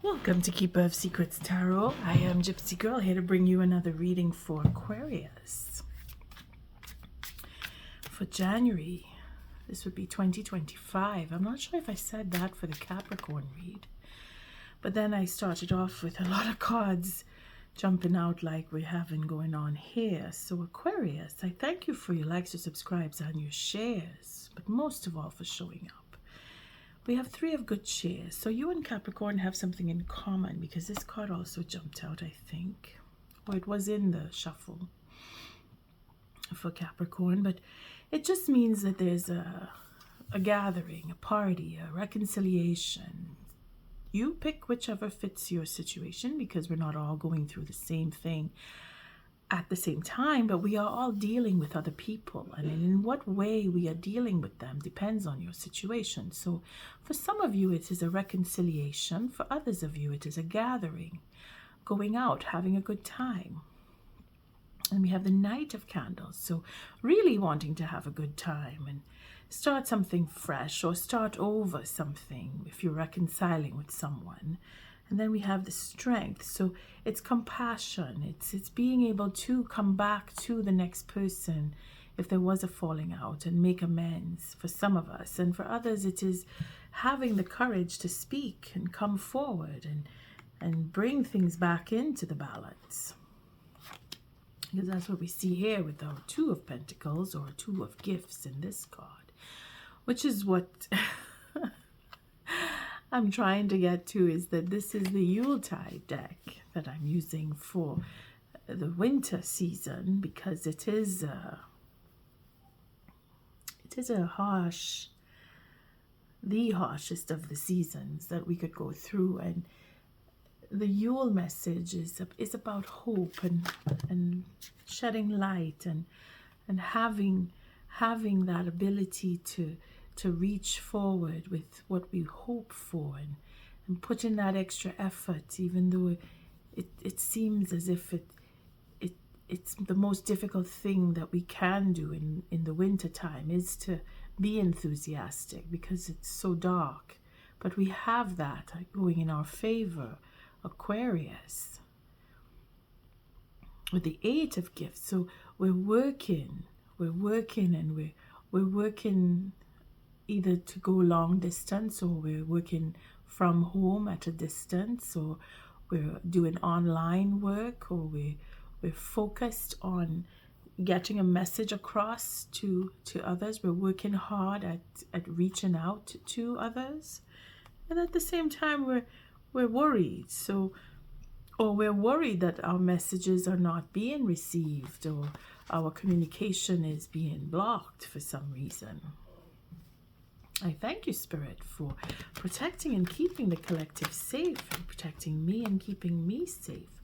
Welcome to Keeper of Secrets Tarot. I am Gypsy Girl, here to bring you another reading for Aquarius. For January, this would be 2025. I'm not sure if I said that for the Capricorn read, but then I started off with a lot of cards jumping out like we're having going on here. So Aquarius, I thank you for your likes, your subscribes, and your shares, but most of all for showing up. We have 3 of good shares. So you and Capricorn have something in common, because this card also jumped out, I think. Or it was in the shuffle for Capricorn. But it just means that there's a gathering, a party, a reconciliation. You pick whichever fits your situation, because we're not all going through the same thing at the same time, but we are all dealing with other people, and in what way we are dealing with them depends on your situation. So for some of you it is a reconciliation, for others of you it is a gathering, going out, having a good time. And we have the Knight of Candles, so really wanting to have a good time and start something fresh or start over something if you're reconciling with someone. And then we have the Strength, so it's compassion, it's being able to come back to the next person if there was a falling out and make amends for some of us. And for others it is having the courage to speak and come forward and bring things back into the balance. Because that's what we see here with our 2 of Pentacles, or 2 of Gifts in this card, which is what I'm trying to get to, is that this is the Yuletide deck that I'm using for the winter season, because it is a harsh, the harshest of the seasons that we could go through. And the Yule message is about hope and shedding light and having that ability to reach forward with what we hope for, and put in that extra effort, even though it seems as if it's the most difficult thing that we can do in the winter time, is to be enthusiastic, because it's so dark. But we have that going in our favor, Aquarius, with the 8 of Gifts. So we're working and we're working either to go long distance, or we're working from home at a distance, or we're doing online work, or we're focused on getting a message across to others. We're working hard at reaching out to others, and at the same time we're worried. Or we're worried that our messages are not being received, or our communication is being blocked for some reason. I thank you, Spirit, for protecting and keeping the collective safe, and protecting me and keeping me safe.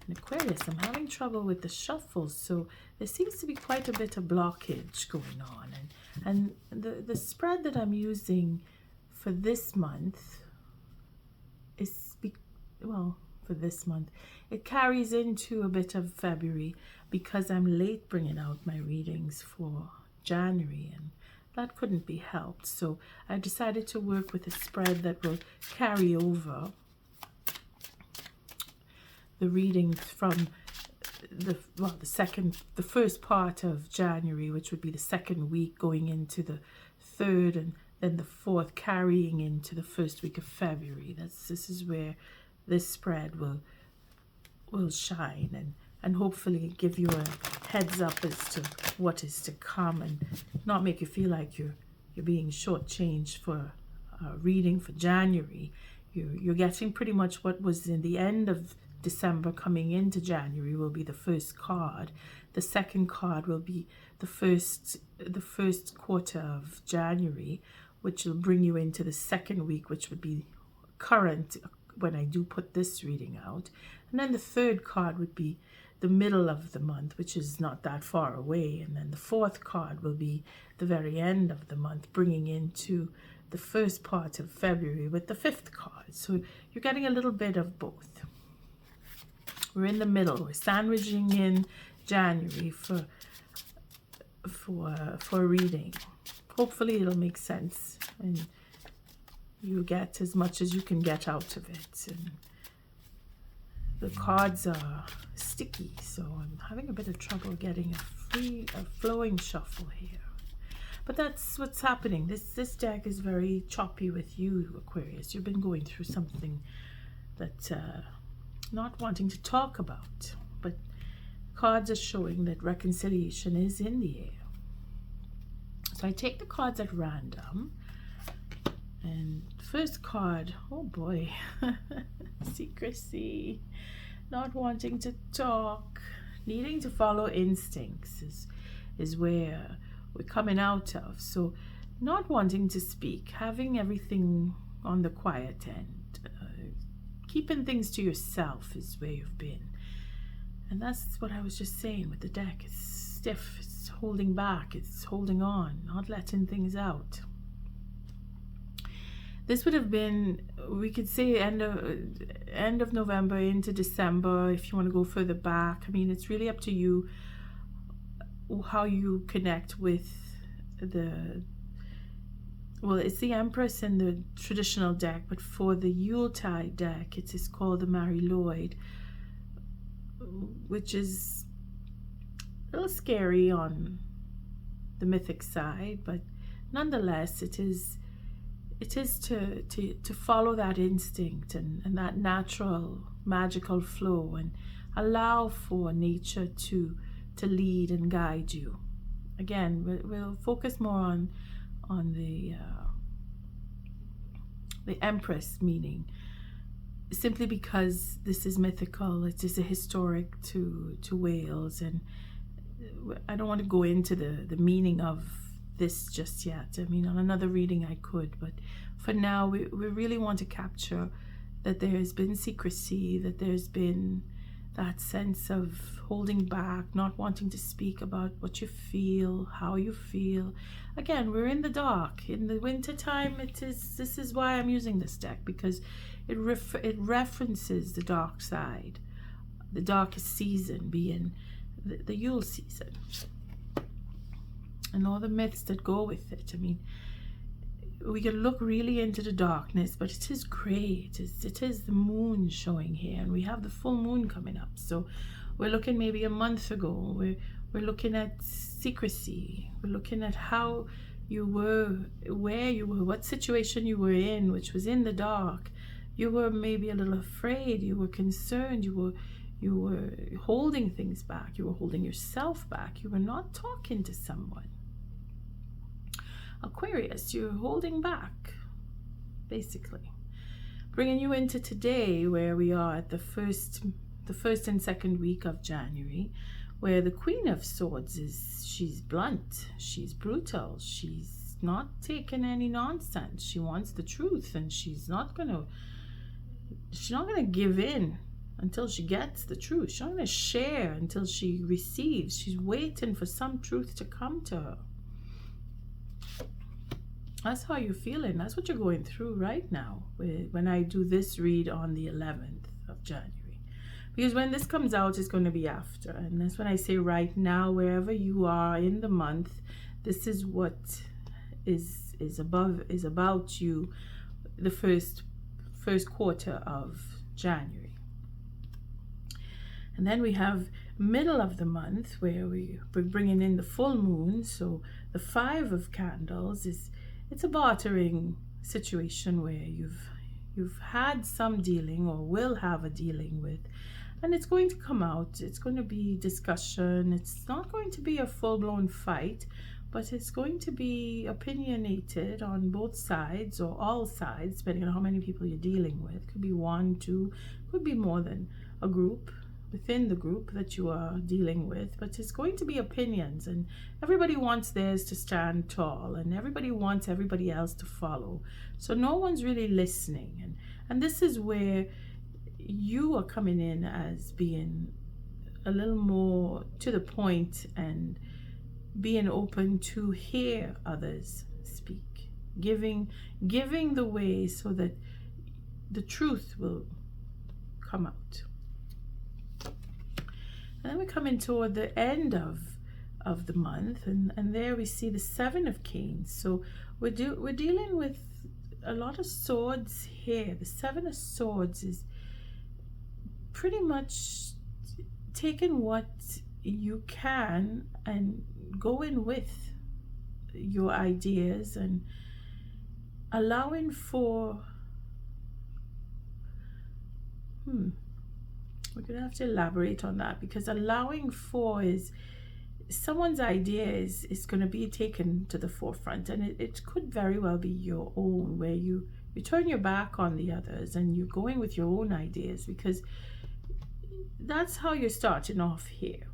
And Aquarius, I'm having trouble with the shuffle, so there seems to be quite a bit of blockage going on. And the spread that I'm using for this month is, for this month, it carries into a bit of February, because I'm late bringing out my readings for January, and that couldn't be helped. So I decided to work with a spread that will carry over the readings from the first part of January, which would be the 2nd week, going into the 3rd, and then the 4th, carrying into the 1st week of February. This is where this spread will shine and hopefully give you a heads up as to what is to come, and not make you feel like you're being shortchanged for reading for January. You're getting pretty much what was in the end of December coming into January will be the first card. The second card will be the first quarter of January, which will bring you into the 2nd week, which would be current when I do put this reading out. And then the 3rd card would be the middle of the month, which is not that far away. And then the 4th card will be the very end of the month, bringing into the first part of February with the 5th card. So you're getting a little bit of both. We're in the middle. We're sandwiching in January for reading. Hopefully it'll make sense, and you get as much as you can get out of it. And the cards are sticky, so I'm having a bit of trouble getting a flowing shuffle here. But that's what's happening. This deck is very choppy with you, Aquarius. You've been going through something that not wanting to talk about, but cards are showing that reconciliation is in the air. So I take the cards at random, and first card, oh boy, secrecy, not wanting to talk, needing to follow instincts is where we're coming out of. So not wanting to speak, having everything on the quiet end, keeping things to yourself is where you've been. And that's what I was just saying with the deck. It's stiff, it's holding back, it's holding on, not letting things out. This would have been, we could say, end of November into December, if you want to go further back. I mean, it's really up to you how you connect with well, it's the Empress in the traditional deck, but for the Yuletide deck, it is called the Mary Lloyd, which is a little scary on the mythic side, but nonetheless, it is to follow that instinct and that natural magical flow, and allow for nature to lead and guide you. Again, we'll focus more on the Empress meaning, simply because this is mythical. It is a historic to Wales, and I don't want to go into the meaning of this just yet. I mean, on another reading I could, but for now we really want to capture that there has been secrecy, that there's been that sense of holding back, not wanting to speak about what you feel, how you feel. Again, we're in the dark. In the winter time, this is why I'm using this deck, because it references the dark side, the darkest season being the Yule season, and all the myths that go with it. I mean, we can look really into the darkness, but it is gray. It is the moon showing here, and we have the full moon coming up. So we're looking maybe a month ago. We're looking at secrecy. We're looking at how you were, where you were, what situation you were in, which was in the dark. You were maybe a little afraid. You were concerned. You were holding things back. You were holding yourself back. You were not talking to someone. Aquarius, you're holding back, basically. Bringing you into today, where we are at the first and second week of January, where the Queen of Swords she's blunt, she's brutal, she's not taking any nonsense. She wants the truth, and she's not gonna give in until she gets the truth. She's not gonna share until she receives. She's waiting for some truth to come to her. That's how you're feeling. That's what you're going through right now when I do this read on the 11th of January. Because when this comes out, it's going to be after. And that's when I say right now, wherever you are in the month, this is what is about you, the first quarter of January. And then we have middle of the month, where we're bringing in the full moon. So the 5 of Candles it's a bartering situation where you've had some dealing, or will have a dealing with, and it's going to come out. It's going to be discussion. It's not going to be a full-blown fight, but it's going to be opinionated on both sides, or all sides, depending on how many people you're dealing with. Could be 1, 2, could be more than a group within the group that you are dealing with, but it's going to be opinions, and everybody wants theirs to stand tall, and everybody wants everybody else to follow. So no one's really listening, and this is where you are coming in as being a little more to the point and being open to hear others speak, giving the way so that the truth will come out. And then we come in toward the end of the month, and there we see the 7 of Canes. So we're dealing with a lot of swords here. The Seven of Swords is pretty much taking what you can and going with your ideas and allowing for we're gonna have to elaborate on that, because allowing for is someone's idea is going to be taken to the forefront, and it could very well be your own, where you turn your back on the others and you're going with your own ideas, because that's how you're starting off here.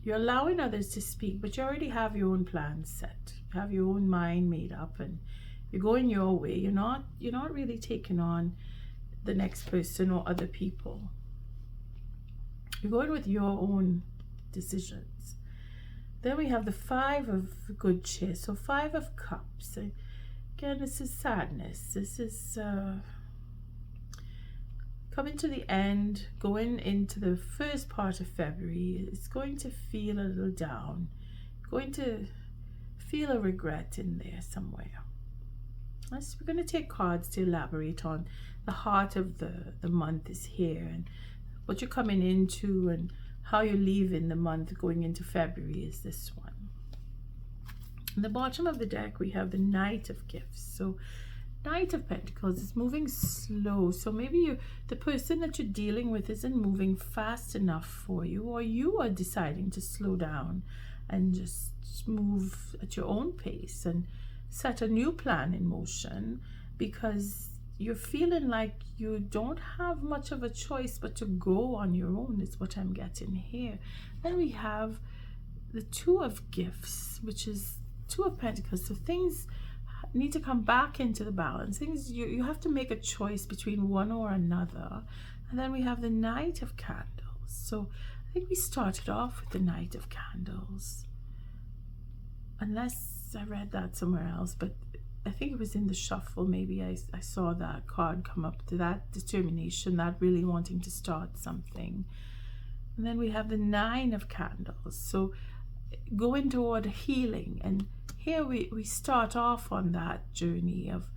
You're allowing others to speak, but you already have your own plans set. You have your own mind made up and you're going your way. You're not really taking on the next person or other people. You're going with your own decisions. Then we have the Five of Good Cheer. So Five of Cups. Again, this is sadness. This is coming to the end, going into the first part of February. It's going to feel a little down. Going to feel a regret in there somewhere. We're going to take cards to elaborate on the heart of the month is here, and what you're coming into and how you're leaving the month going into February is this one. In the bottom of the deck, we have the Knight of Gifts. So Knight of Pentacles is moving slow. So maybe the person that you're dealing with isn't moving fast enough for you, or you are deciding to slow down and just move at your own pace and set a new plan in motion, because you're feeling like you don't have much of a choice but to go on your own, is what I'm getting here. Then we have the Two of Gifts, which is Two of Pentacles. So things need to come back into the balance. Things you have to make a choice between one or another. And then we have the Knight of Candles. So I think we started off with the Knight of Candles, unless I read that somewhere else, but I think it was in the shuffle. Maybe I saw that card come up, to that determination, that really wanting to start something. And then we have the Nine of Candles. So going toward healing. And here we start off on that journey of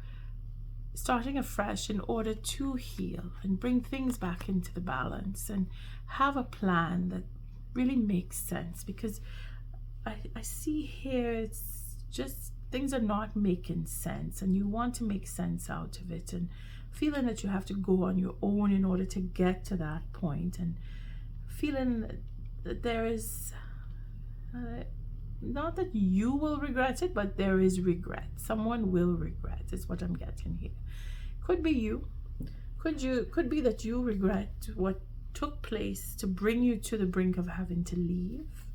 starting afresh in order to heal and bring things back into the balance and have a plan that really makes sense. Because I see here it's just things are not making sense, and you want to make sense out of it, and feeling that you have to go on your own in order to get to that point, and feeling that there is not that you will regret it, but there is regret. Someone will regret is what I'm getting here. Could be you. Could be that you regret what took place to bring you to the brink of having to leave,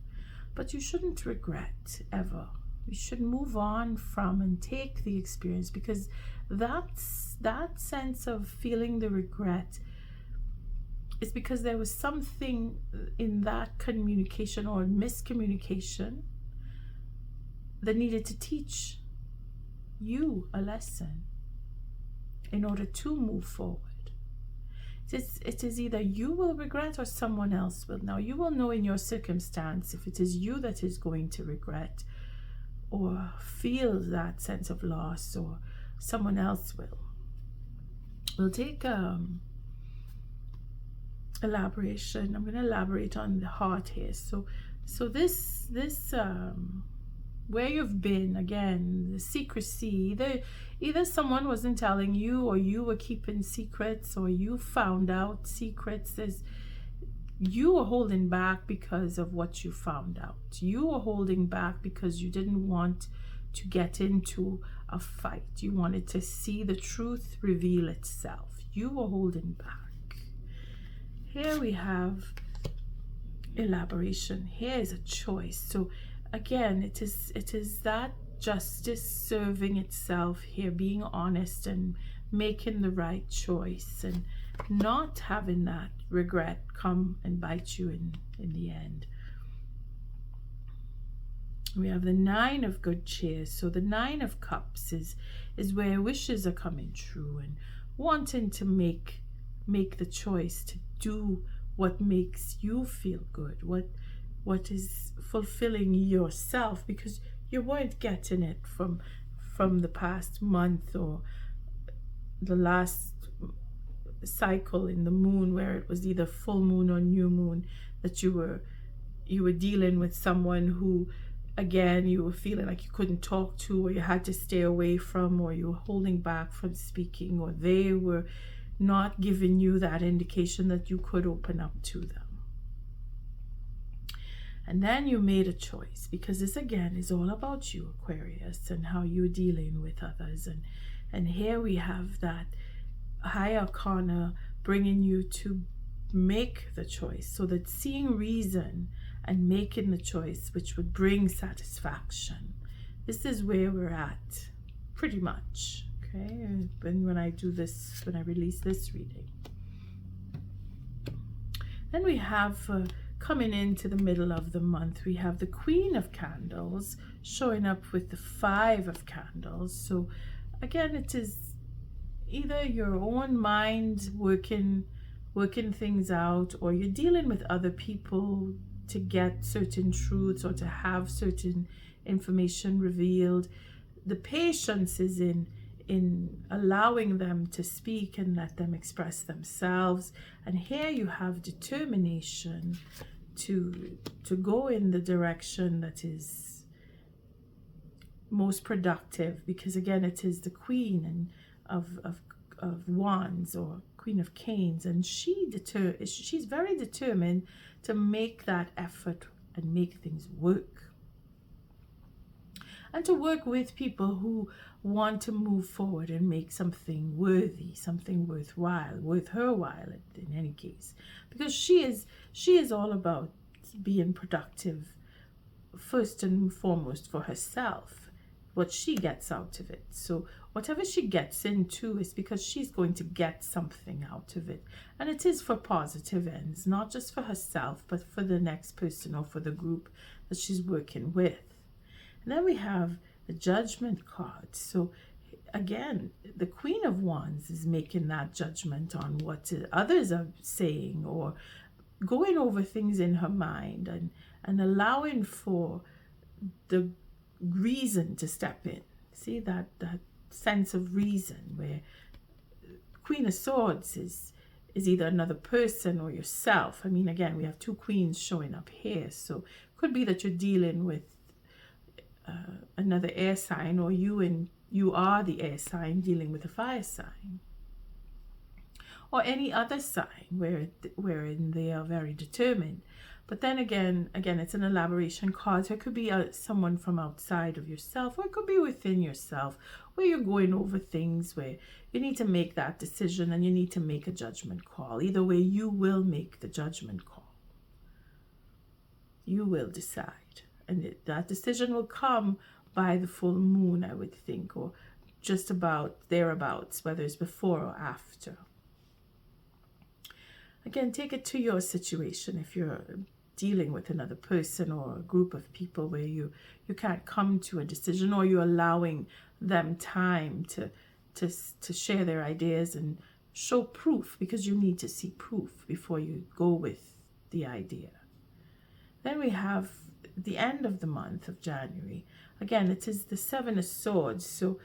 but you shouldn't regret ever. You should move on from and take the experience, because that sense of feeling the regret is because there was something in that communication or miscommunication that needed to teach you a lesson in order to move forward. It is either you will regret or someone else will. Now, you will know in your circumstance if it is you that is going to regret or feel that sense of loss, or someone else will. We'll take elaboration. I'm going to elaborate on the heart here. So this where you've been, again, the secrecy, either someone wasn't telling you, or you were keeping secrets, or you found out secrets. You were holding back because of what you found out. You were holding back because you didn't want to get into a fight. You wanted to see the truth reveal itself. You were holding back. Here we have elaboration. Here is a choice. So again, it is that justice serving itself here, being honest and making the right choice, and not having that regret come and bite you in the end. We have the Nine of Good Cheer. So the Nine of Cups is where wishes are coming true and wanting to make the choice to do what makes you feel good, what is fulfilling yourself, because you weren't getting it from from the past month or the last cycle in the moon, where it was either full moon or new moon, that you were dealing with someone who, again, you were feeling like you couldn't talk to, or you had to stay away from, or you were holding back from speaking, or they were not giving you that indication that you could open up to them. And then you made a choice, because this again is all about you, Aquarius, and how you're dealing with others. And here we have that high arcana bringing you to make the choice, so that seeing reason and making the choice, which would bring satisfaction, this is where we're at, pretty much. Okay, and when I do this, when I release this reading, then we have coming into the middle of the month, we have the Queen of Candles showing up with the Five of Candles. So again, it is either your own mind working things out, or you're dealing with other people to get certain truths or to have certain information revealed. The patience is in allowing them to speak and let them express themselves. And here you have determination to go in the direction that is most productive, because again, it is the Queen of Wands, or Queen of Canes, and she's very determined to make that effort and make things work, and to work with people who want to move forward and make something worthy, something worth her while in any case, because she is all about being productive first and foremost for herself, what she gets out of it. So whatever she gets into is because she's going to get something out of it, and it is for positive ends, not just for herself, but for the next person or for the group that she's working with. And then we have the Judgment card. So again, the Queen of Wands is making that judgment on what others are saying, or going over things in her mind, and allowing for the reason to step in. See that sense of reason, where Queen of Swords is either another person or yourself. I mean, again, we have two queens showing up here, so it could be that you're dealing with another air sign, or you are the air sign dealing with a fire sign, or any other sign wherein they are very determined. But then again, it's an elaboration card. So it could be someone from outside of yourself, or it could be within yourself, where you're going over things where you need to make that decision and you need to make a judgment call. Either way, you will make the judgment call. You will decide. And that decision will come by the full moon, I would think, or just about thereabouts, whether it's before or after. Again, take it to your situation. If you're dealing with another person or a group of people where you can't come to a decision, or you're allowing them time to share their ideas and show proof, because you need to see proof before you go with the idea. Then we have the end of the month of January. Again, it is the Seven of Swords. So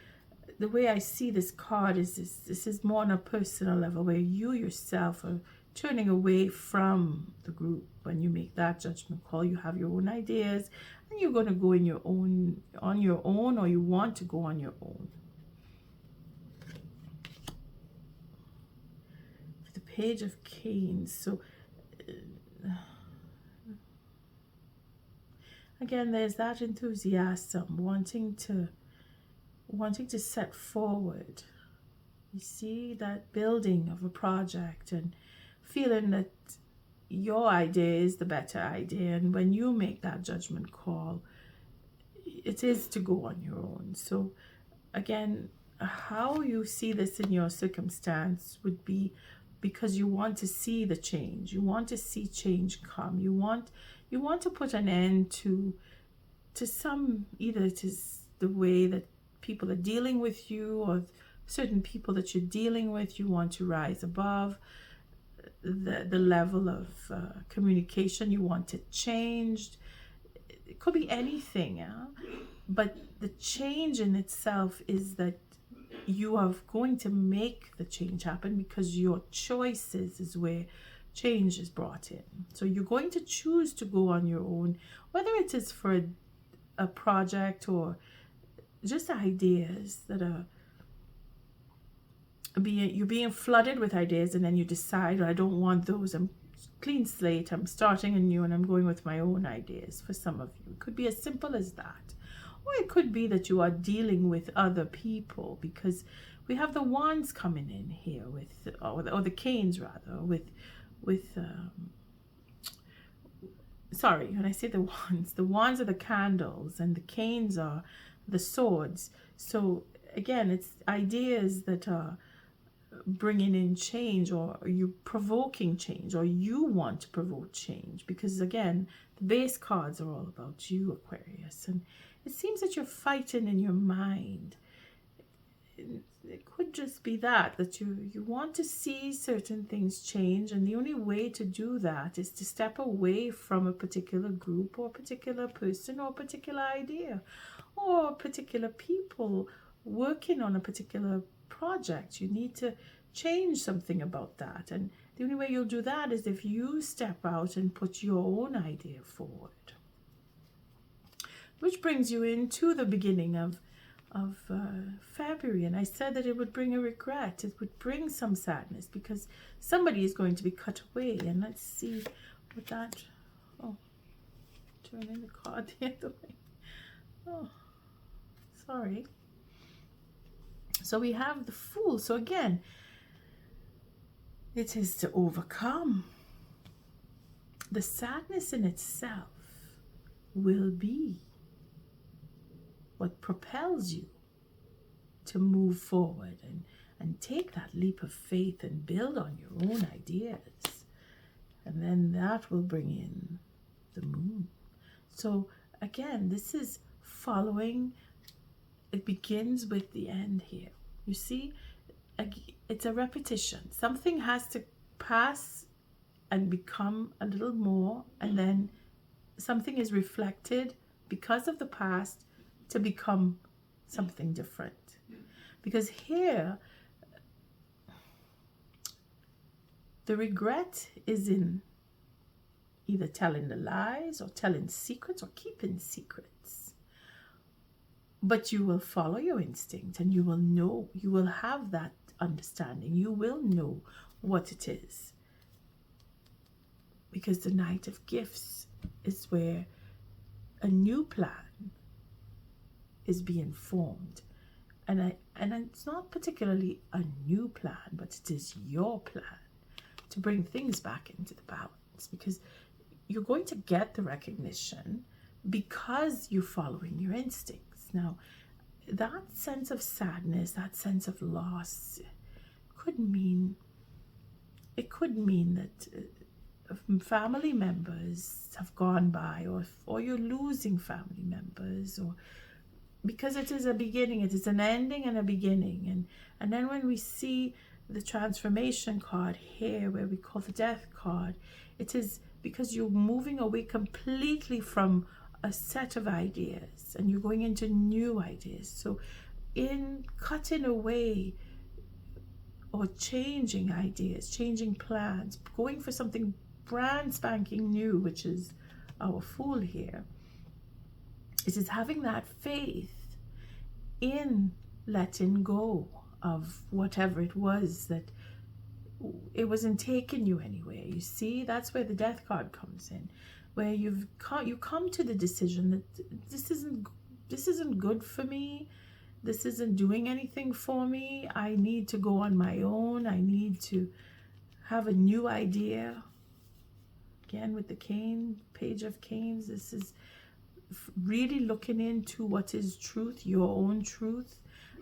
the way I see this card is this is more on a personal level, where you yourself are turning away from the group. When you make that judgment call, you have your own ideas, and you're going to go on your own, or you want to go on your own. The Page of Canes. So again, there's that enthusiasm, wanting to set forward. You see that building of a project, and feeling that your idea is the better idea. And when you make that judgment call, it is to go on your own. So again, how you see this in your circumstance would be because you want to see the change. You want to see change come. You want to put an end to some, either it is the way that people are dealing with you, or certain people that you're dealing with. You want to rise above the level of communication. You want it changed. it could be anything, yeah? But the change in itself is that you are going to make the change happen, because your choices is where change is brought in. So you're going to choose to go on your own, whether it is for a project or just ideas that are you're being flooded with ideas, and then you decide, I don't want those, I'm clean slate, I'm starting anew, and I'm going with my own ideas. For some of you, it could be as simple as that. Or it could be that you are dealing with other people, because we have the wands coming in here with, or the canes rather, with sorry, when I say the wands are the candles, and the canes are the swords. So again, it's ideas that are bringing in change, or you provoking change, or you want to provoke change, because again, the base cards are all about you, Aquarius, and it seems that you're fighting in your mind. It could just be that you want to see certain things change, and the only way to do that is to step away from a particular group, or a particular person, or a particular idea, or particular people working on a particular project. You need to change something about that, and the only way you'll do that is if you step out and put your own idea forward. Which brings you into the beginning of February, and I said that it would bring a regret, it would bring some sadness, because somebody is going to be cut away. And let's see what that, oh, turning the card the other way, oh, sorry. So we have the Fool. So again, it is to overcome. The sadness in itself will be what propels you to move forward and take that leap of faith and build on your own ideas. And then that will bring in the Moon. So again, this is following. It begins with the end here. You see, it's a repetition. Something has to pass and become a little more, and then something is reflected because of the past to become something different. Because here, the regret is in either telling the lies, or telling secrets, or keeping secrets. But you will follow your instinct, and you will know, you will have that understanding. You will know what it is. Because the Knight of Gifts is where a new plan is being formed. And it's not particularly a new plan, but it is your plan to bring things back into the balance, because you're going to get the recognition because you're following your instincts. Now, that sense of sadness, that sense of loss could mean that family members have gone by, or you're losing family members, or because it is a beginning, it is an ending and a beginning. And then when we see the transformation card here, where we call the death card, it is because you're moving away completely from a set of ideas and you're going into new ideas. So in cutting away or changing ideas, changing plans, going for something brand spanking new, which is our Fool here, it is having that faith in letting go of whatever it was that it wasn't taking you anywhere. You see, that's where the death card comes in, where you come to the decision that this isn't good for me. This isn't doing anything for me. I need to go on my own. I need to have a new idea. Again, with the cane, Page of Canes, this is really looking into what is truth, your own truth,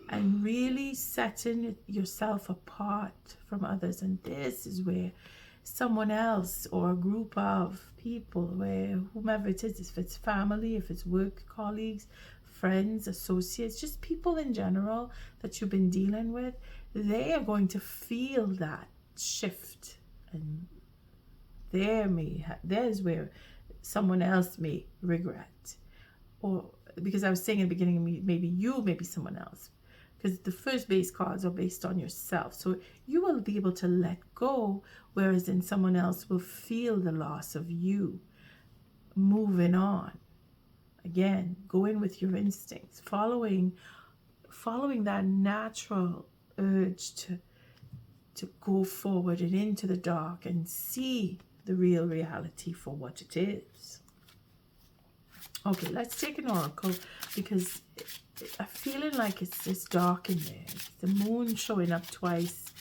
and really setting yourself apart from others. And this is where someone else or a group of people, where whomever it is, if it's family, if it's work colleagues, friends, associates, just people in general that you've been dealing with, they are going to feel that shift. And there's where someone else may regret. Or because I was saying in the beginning, maybe you, maybe someone else. Because the first base cards are based on yourself. So you will be able to let go, whereas then someone else will feel the loss of you. Moving on. Again, go in with your instincts, following that natural urge to go forward and into the dark and see the real reality for what it is. Okay, let's take an oracle, because I'm feeling like it's dark in there. The moon showing up twice.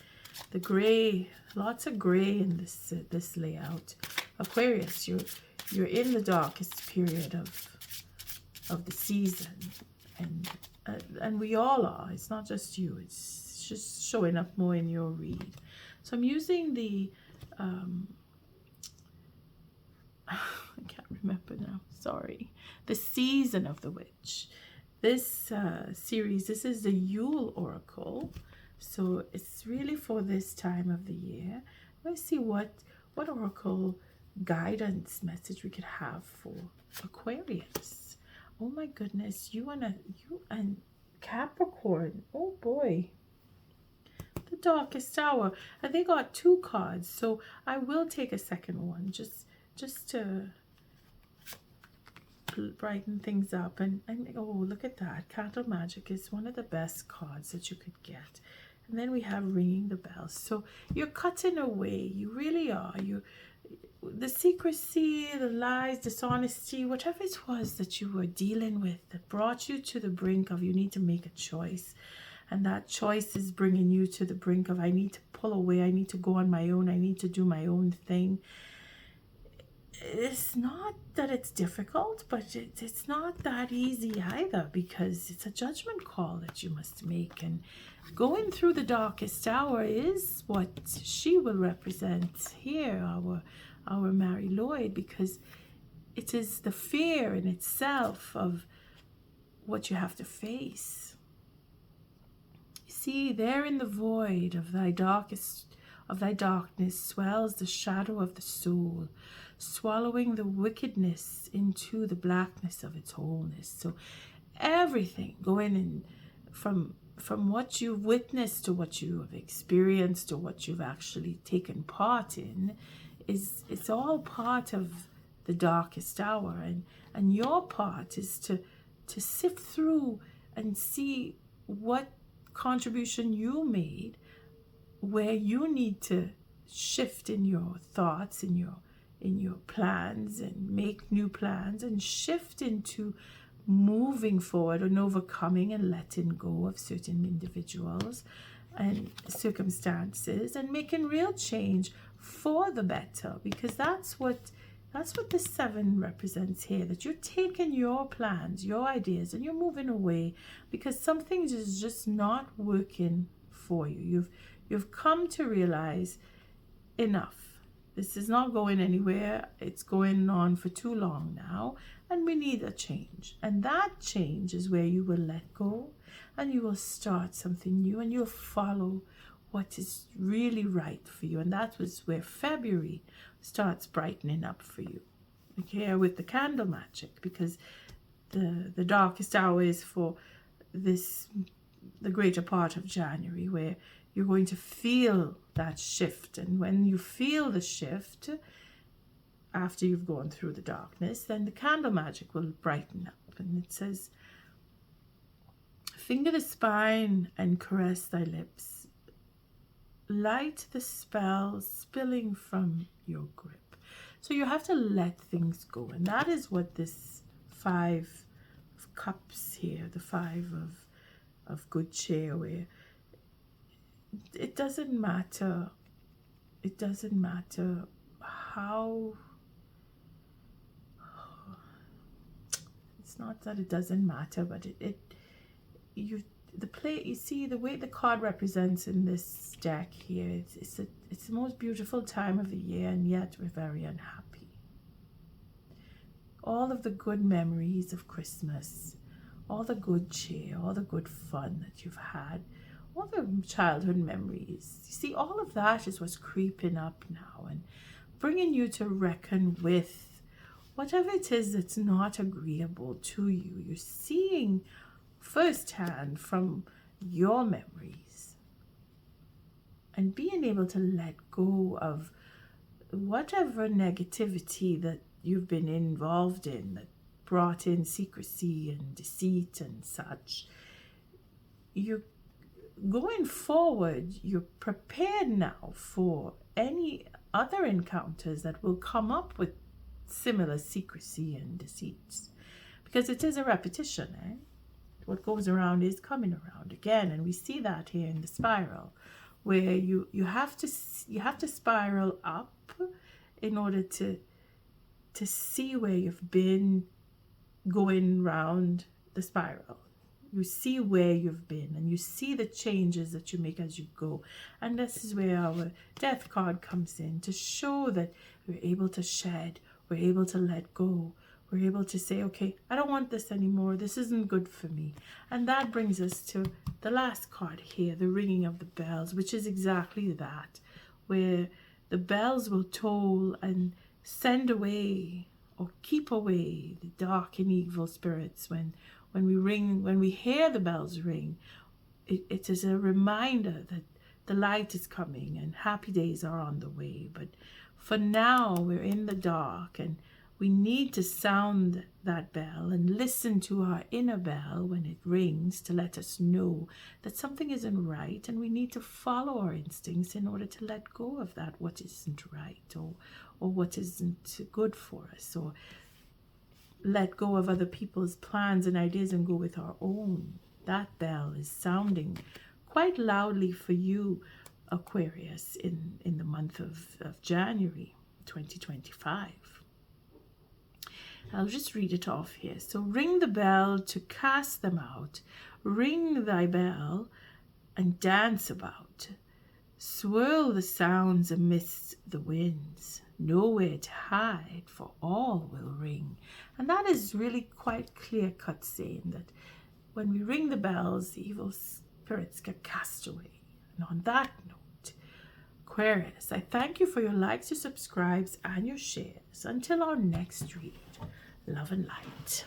The gray, lots of gray in this layout. Aquarius, you're in the darkest period of the season, and we all are. It's not just you. It's just showing up more in your read. So I'm using the I can't remember now. Sorry. The Season of the Witch. This series, this is the Yule Oracle. So it's really for this time of the year. Let's see what oracle guidance message we could have for Aquarius. Oh my goodness, you and Capricorn. Oh boy. The Darkest Hour. And they got 2 cards, so I will take a second one just to brighten things up. And oh, look at that. Candle Magic is one of the best cards that you could get. And then we have Ringing the Bells. So you're cutting away. You really are. The secrecy, the lies, dishonesty, whatever it was that you were dealing with that brought you to the brink of you need to make a choice. And that choice is bringing you to the brink of I need to pull away. I need to go on my own. I need to do my own thing. It's not that it's difficult, but it's not that easy either, because it's a judgment call that you must make. And going through the darkest hour is what she will represent here, our Mary Lloyd, because it is the fear in itself of what you have to face. You see, there in the void of thy darkness swells the shadow of the soul, swallowing the wickedness into the blackness of its wholeness. So everything going in from what you've witnessed to what you have experienced to what you've actually taken part in it's all part of the darkest hour, and your part is to sift through and see what contribution you made, where you need to shift in your thoughts, in your plans, and make new plans, and shift into moving forward and overcoming and letting go of certain individuals and circumstances, and making real change for the better, because that's what the 7 represents here, that you're taking your plans, your ideas, and you're moving away because something is just not working for you. You've come to realize enough. This is not going anywhere. It's going on for too long now, and we need a change. And that change is where you will let go, and you will start something new, and you'll follow what is really right for you. And that was where February starts brightening up for you. Okay, with the candle magic, because the darkest hour is for the greater part of January, where you're going to feel that shift. And when you feel the shift, after you've gone through the darkness, then the candle magic will brighten up. And it says, finger the spine and caress thy lips. Light the spell spilling from your grip. So you have to let things go. And that is what this 5 of cups here, the 5 of good cheer, where it doesn't matter how, it's not that it doesn't matter, but you see the way the card represents in this deck here, it's the most beautiful time of the year, and yet we're very unhappy. All of the good memories of Christmas, all the good cheer, all the good fun that you've had, all the childhood memories, you see, all of that is what's creeping up now and bringing you to reckon with whatever it is that's not agreeable to you, you're seeing firsthand from your memories, and being able to let go of whatever negativity that you've been involved in that brought in secrecy and deceit and such. You're going forward, you're prepared now for any other encounters that will come up with similar secrecy and deceits, because it is a repetition. What goes around is coming around again, and we see that here in the spiral, where you have to spiral up in order to see where you've been going round the spiral. You see where you've been, and you see the changes that you make as you go. And this is where our death card comes in, to show that we're able to shed, we're able to let go, we're able to say, okay, I don't want this anymore, this isn't good for me. And that brings us to the last card here, the ringing of the bells, which is exactly that, where the bells will toll and send away or keep away the dark and evil spirits. When we hear the bells ring, it is a reminder that the light is coming and happy days are on the way. But for now, we're in the dark, and we need to sound that bell and listen to our inner bell when it rings to let us know that something isn't right, and we need to follow our instincts in order to let go of that what isn't right or what isn't good for us, or let go of other people's plans and ideas and go with our own. That bell is sounding quite loudly for you, Aquarius, in the month of January 2025. I'll just read it off here. So, ring the bell to cast them out. Ring thy bell and dance about. Swirl the sounds amidst the winds. Nowhere to hide, for all will ring. And that is really quite clear-cut saying that when we ring the bells, the evil spirits get cast away. And on that note, Aquarius, I thank you for your likes, your subscribes, and your shares. Until our next read, love and light.